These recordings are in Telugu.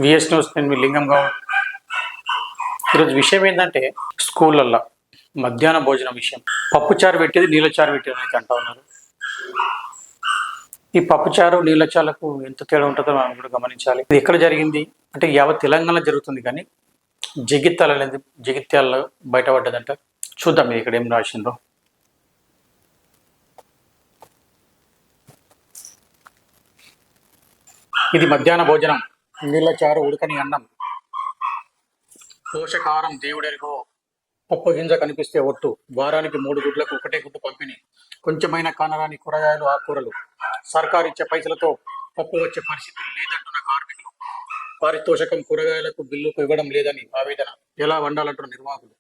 విఎస్ న్యూస్, నేను మీ లింగం గౌడ్. ఈరోజు విషయం ఏంటంటే స్కూళ్ళల్లో మధ్యాహ్న భోజనం విషయం. పప్పుచారు పెట్టేది నీళ్ళచారు పెట్టేది అయితే అంటా ఉన్నారు. ఈ పప్పుచారు నీళ్ళచారులకు ఎంత తేడా ఉంటుందో మనం కూడా గమనించాలి. ఇది ఎక్కడ జరిగింది అంటే యావత్ తెలంగాణ జరుగుతుంది, కానీ జగిత్యాల అనేది జగిత్యాలలో బయటపడ్డదంట. చూద్దాం ఇది ఇక్కడ ఏం రాసిందో. ఇది మధ్యాహ్న భోజనం, నీళ్ళచారు, ఉడకని అన్నం, పోషకాహారం దేవుడెరుగో, పప్పు గింజ కనిపిస్తే ఒట్టు, వారానికి 3 గుడ్లకు 1 గుడ్డు పంపిణీ, కొంచెమైనా కానరాని కూరగాయలు ఆకుకూరలు, సర్కారు ఇచ్చే పైసలతో పప్పు వచ్చే పరిస్థితి లేదంటున్న కార్మికులు, పారితోషకం కూరగాయలకు బిల్లుకు ఇవ్వడం లేదని ఆవేదన, ఎలా వండాలంటున్న నిర్వాహకులు.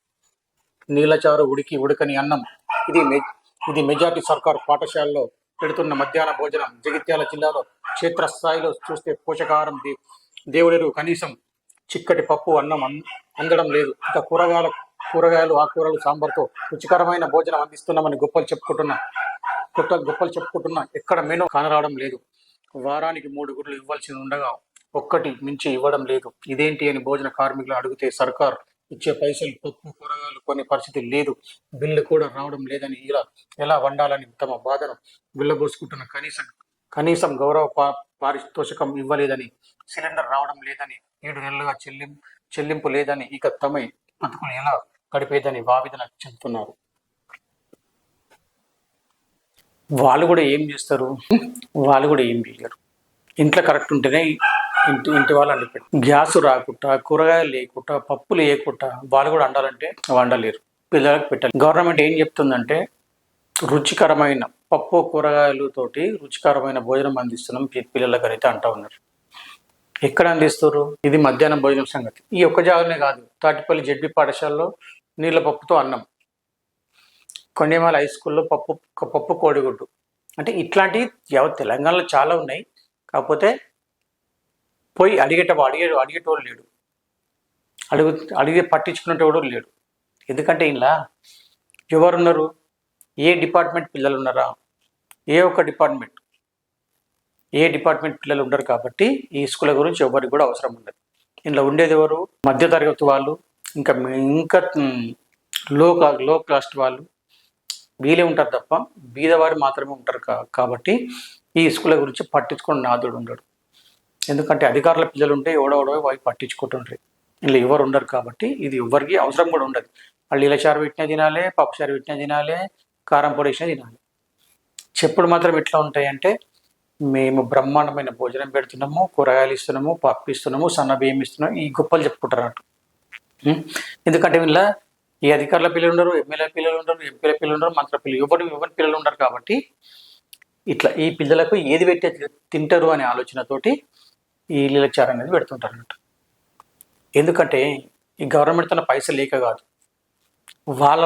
నీళ్ళచారు, ఉడకని అన్నం, ఇది మెజార్టీ సర్కారు పాఠశాలలో పెడుతున్న మధ్యాహ్న భోజనం. జగిత్యాల జిల్లాలో క్షేత్రస్థాయిలో చూస్తే పోషకాహారం దేవుడెరుగు, కనీసం చిక్కటి పప్పు అన్నం అందడం లేదు. ఇక కూరగాయలు ఆకుకూరలు సాంబార్తో రుచికరమైన భోజనం అందిస్తున్నామని గొప్పలు చెప్పుకుంటున్నా ఎక్కడ మెనూ కానరావడం లేదు. వారానికి 3 గుడ్లు ఇవ్వాల్సి ఉండగా ఒక్కటి మించి ఇవ్వడం లేదు. ఇదేంటి అని భోజన కార్మికులు అడిగితే సర్కార్ ఇచ్చే పైసలు పప్పు కూరగాయలు కొనే పరిస్థితి లేదు, బిల్లు కూడా రావడం లేదని, ఎలా వండాలని తమ బాధను బిల్లబోసుకుంటున్న కనీసం గౌరవ పారితోషికం ఇవ్వలేదని, సిలిండర్ రావడం లేదని, 7 నెలలుగా చెల్లింపు లేదని, ఇక తమ బతుకులు ఎలా గడిపేదని ఆవేదన చెందుతున్నారు. వాళ్ళు కూడా ఏం చేస్తారు, వాళ్ళు కూడా ఏం చేయరు. ఇంట్లో కరెక్ట్ ఉంటేనే ఇంటి వాళ్ళు అండిపెట్టు. గ్యాస్ రాకుండా, కూరగాయలు లేకుండా, పప్పు లేకుండా వాళ్ళు కూడా వండాలంటే వండలేరు, పిల్లలకు పెట్టాలి. గవర్నమెంట్ ఏం చెప్తుందంటే రుచికరమైన పప్పు కూరగాయలతోటి రుచికరమైన భోజనం అందిస్తున్నాం పిల్లలకు అయితే అంటూ ఉన్నారు. ఎక్కడ అందిస్తారు? ఇది మధ్యాహ్నం భోజనం సంగతి. ఈ ఒక్క జాగానే కాదు, తాటిపల్లి జెడ్పీ పాఠశాలలో నీళ్ళ పప్పుతో అన్నం, కొండేమాల హై స్కూల్లో పప్పు కోడిగుడ్డు. అంటే ఇట్లాంటివి తెలంగాణలో చాలా ఉన్నాయి. కాకపోతే పోయి అడిగేటోడు లేడు, అడిగే పట్టించుకునేటోడు లేడు. ఎందుకంటే ఇలా ఎవరున్నారు? ఏ డిపార్ట్మెంట్ పిల్లలు ఉన్నారా? ఏ డిపార్ట్మెంట్ పిల్లలు ఉండరు. కాబట్టి ఈ స్కూల్ గురించి ఎవరికి కూడా అవసరం ఉండదు. ఇందులో ఉండేది ఎవరు? మధ్యతరగతి వాళ్ళు, ఇంకా లో కాస్ట్ వాళ్ళు, వీళ్ళే ఉంటారు తప్ప బీదవారు మాత్రమే ఉంటారు. కాబట్టి ఈ స్కూల్ గురించి పట్టించుకుని నాదుడు ఉండడు. ఎందుకంటే అధికారుల పిల్లలు ఉంటే ఎవడెవడో వారికి పట్టించుకుంటుండ్రు. ఇందులో ఎవరు ఉండరు. కాబట్టి ఇది ఎవరికి అవసరం కూడా ఉండదు. వాళ్ళు నీళ్ళచారు పెట్టినా తినాలి, పప్పుచారు పెట్టినా తినాలి, కారం పొడి వేసినా తినాలి. చెప్పుడు మాత్రం ఎట్లా ఉంటాయంటే మేము బ్రహ్మాండమైన భోజనం పెడుతున్నాము, కూరగాయలు ఇస్తున్నాము, పప్పు ఇస్తున్నాము, సన్న బియ్యం ఇస్తున్నాము, ఈ గొప్పలు చెప్పుకుంటారు అన్నట్టు. ఎందుకంటే వీళ్ళ ఈ అధికారుల పిల్లలు ఉండరు, ఎమ్మెల్యే పిల్లలు ఉండరు, ఎంపీల పిల్లలు ఉండరు, మంత్రుల పిల్లలు ఎవరి పిల్లలు ఉండరు. కాబట్టి ఇట్లా ఈ పిల్లలకు ఏది పెట్టే తింటారు అనే ఆలోచనతోటి ఈ నీళ్ళచారు అనేది పెడుతుంటారు అన్నట్టు. ఎందుకంటే ఈ గవర్నమెంట్ తన పైసలు లేక కాదు, వాళ్ళ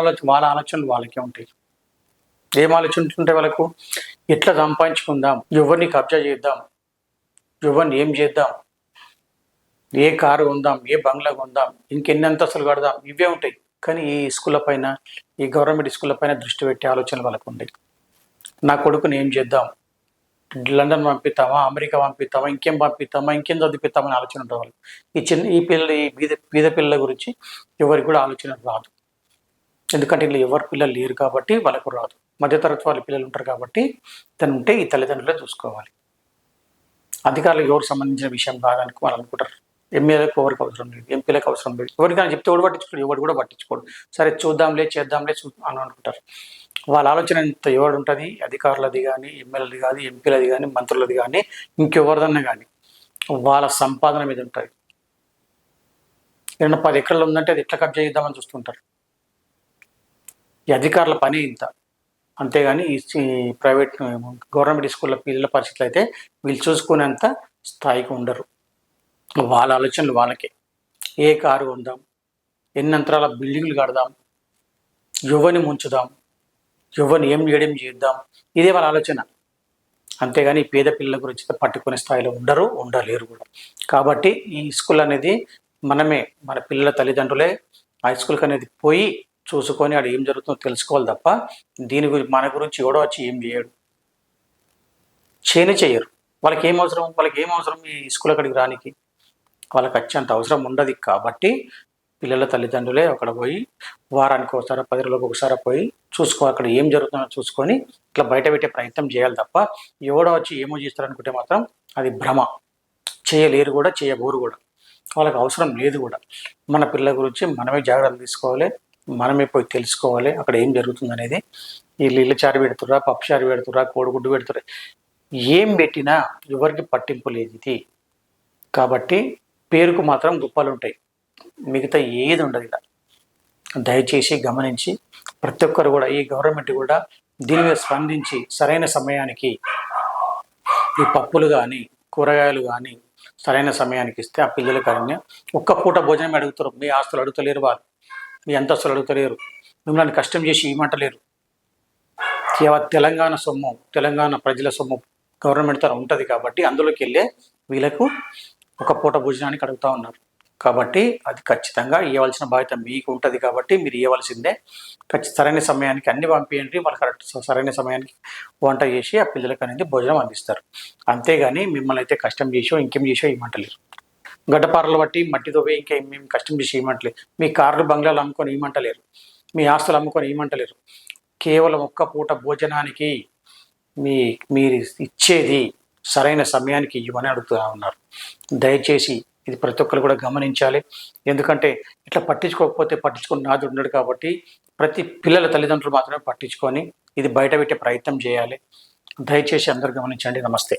ఆలోచనలు వాళ్ళకే ఉంటాయి. ఏం ఆలోచన వాళ్ళకు? ఎట్లా సంపాదించుకుందాం, ఎవరిని కబ్జా చేద్దాం, ఎవరిని ఏం చేద్దాం, ఏ కారు కొందాం, ఏ బంగ్లా కొందాం, ఇంకెన్ని అంతస్తులు కడదాం, ఇవే ఉంటాయి. కానీ ఈ స్కూళ్ళ పైన, ఈ గవర్నమెంట్ స్కూళ్ళ పైన దృష్టి పెట్టే ఆలోచనలు వాళ్ళకు ఉంటాయి. నా కొడుకుని ఏం చేద్దాం, లండన్ పంపిస్తామా, అమెరికా పంపిస్తామా, ఇంకేం చదివిస్తామని ఆలోచన ఉంటుంది వాళ్ళు. ఈ బీద పిల్లల గురించి ఎవరికి కూడా ఆలోచన రాదు. ఎందుకంటే ఇలా ఎవరి పిల్లలు లేరు కాబట్టి వాళ్ళకు రాదు. మధ్యతరగతి వాళ్ళ పిల్లలు ఉంటారు కాబట్టి తను ఉంటే ఈ తల్లిదండ్రులే చూసుకోవాలి. అధికారులకు ఎవరికి సంబంధించిన విషయం కాదని వాళ్ళు అనుకుంటారు. ఎమ్మెల్యేలకు ఎవరికి అవసరం లేదు, ఎంపీలకు అవసరం లేదు. ఎవరికైనా చెప్తే ఎవడు కూడా పట్టించుకోడు. సరే చేద్దాంలే అని అనుకుంటారు. వాళ్ళ ఆలోచన ఎంత ఎవడు ఉంటుంది? అధికారులది కానీ, ఎమ్మెల్యేది కానీ, ఎంపీలది కానీ, మంత్రులది కానీ, ఇంకెవరిదన్నా కానీ వాళ్ళ సంపాదన మీద ఉంటుంది. ఏదైనా 10 ఎకరాలు ఉందంటే అది ఎట్లా కబ్జా చేద్దామని చూస్తుంటారు. ఈ అధికారుల పని ఇంత. అంతేగాని ఈ ప్రైవేట్ గవర్నమెంట్ స్కూళ్ళ పిల్లల పరిస్థితులు అయితే వీళ్ళు చూసుకునేంత స్థాయికి ఉండరు. వాళ్ళ ఆలోచనలు వాళ్ళకే. ఏ కారు కొందాం, ఎన్ని అంతరాల బిల్డింగ్లు కడదాం, యువని ముంచుదాం, యువని ఏం చేద్దాం, ఇదే వాళ్ళ ఆలోచన. అంతేగాని పేద పిల్లల గురించి పట్టుకునే స్థాయిలో ఉండలేరు కూడా. కాబట్టి ఈ స్కూల్ అనేది మనమే, మన పిల్లల తల్లిదండ్రులే హై స్కూల్కి అనేది పోయి చూసుకొని ఆడ ఏం జరుగుతుందో తెలుసుకోవాలి తప్ప దీని గురించి మన గురించి ఎవడో వచ్చి ఏం చేయరు. వాళ్ళకి ఏం అవసరం ఈ స్కూల్ అక్కడికి రానికి? వాళ్ళకి వచ్చేంత అవసరం ఉండదు కాబట్టి పిల్లల తల్లిదండ్రులే అక్కడ పోయి వారానికి ఒకసారి 10 రోజులకు ఒకసారి పోయి అక్కడ ఏం జరుగుతుందో చూసుకొని ఇట్లా బయట పెట్టే ప్రయత్నం చేయాలి తప్ప ఎవడో వచ్చి ఏమో చేస్తారనుకుంటే మాత్రం అది భ్రమ. చేయలేరు కూడా, చేయబోరు కూడా, వాళ్ళకి అవసరం లేదు కూడా. మన పిల్లల గురించి మనమే జాగ్రత్తలు తీసుకోవాలి, మనమే పోయి తెలుసుకోవాలి అక్కడ ఏం జరుగుతుంది అనేది. వీళ్ళు ఇల్లు చారు పెడుతురా, పప్పు చారు పెడుతురా, కోడిగుడ్డు పెడుతురా, ఏం పెట్టినా ఎవరికి పట్టింపు లేదు ఇది. కాబట్టి పేరుకు మాత్రం గొప్పలు ఉంటాయి, మిగతా ఏది ఉండదు ఇలా. దయచేసి గమనించి ప్రతి ఒక్కరు కూడా, ఈ గవర్నమెంట్ కూడా దీని మీద స్పందించి సరైన సమయానికి ఈ పప్పులు కానీ కూరగాయలు కానీ సరైన సమయానికి ఇస్తే ఆ పిల్లల కానీ ఒక్క పూట భోజనం అడుగుతారు. మీ ఆస్తులు అడుగుతలేరు, వాళ్ళు మీ అంతస్తులు అడుగుతలేరు, మిమ్మల్ని కష్టం చేసి ఇవ్వమంటలేరు. తెలంగాణ సొమ్ము, తెలంగాణ ప్రజల సొమ్ము గవర్నమెంట్ తన ఉంటుంది కాబట్టి అందులోకి వెళ్ళే వీళ్ళకు ఒక పూట భోజనానికి అడుగుతూ ఉన్నారు. కాబట్టి అది ఖచ్చితంగా ఇవ్వాల్సిన బాధ్యత మీకు ఉంటుంది కాబట్టి మీరు ఇవ్వాల్సిందే. సరైన సమయానికి అన్ని పంపించండి, వాళ్ళు కరెక్ట్ సరైన సమయానికి వంట చేసి ఆ పిల్లలకి అనేది భోజనం అందిస్తారు. అంతేగాని మిమ్మల్ని అయితే కష్టం చేసో ఇంకేం చేసో ఇవ్వమంటలేరు. గడ్డపారలు బట్టి మట్టితో పోయి ఇంకేం కష్టం చేసి ఇవ్వమంటలేరు. మీ కార్లు బంగ్లాలు అమ్ముకొని ఇవ్వమంటలేరు, మీ ఆస్తులు అమ్ముకొని ఇవ్వమంటలేరు. కేవలం ఒక్క పూట భోజనానికి మీరు ఇచ్చేది సరైన సమయానికి ఇవ్వమని అడుగుతూ ఉన్నారు. దయచేసి ఇది ప్రతి ఒక్కరు కూడా గమనించాలి. ఎందుకంటే ఇట్లా పట్టించుకోకపోతే పట్టించుకుని నాదుడు ఉన్నాడు కాబట్టి ప్రతి పిల్లల తల్లిదండ్రులు మాత్రమే పట్టించుకొని ఇది బయట పెట్టే ప్రయత్నం చేయాలి. దయచేసి అందరూ గమనించండి. నమస్తే.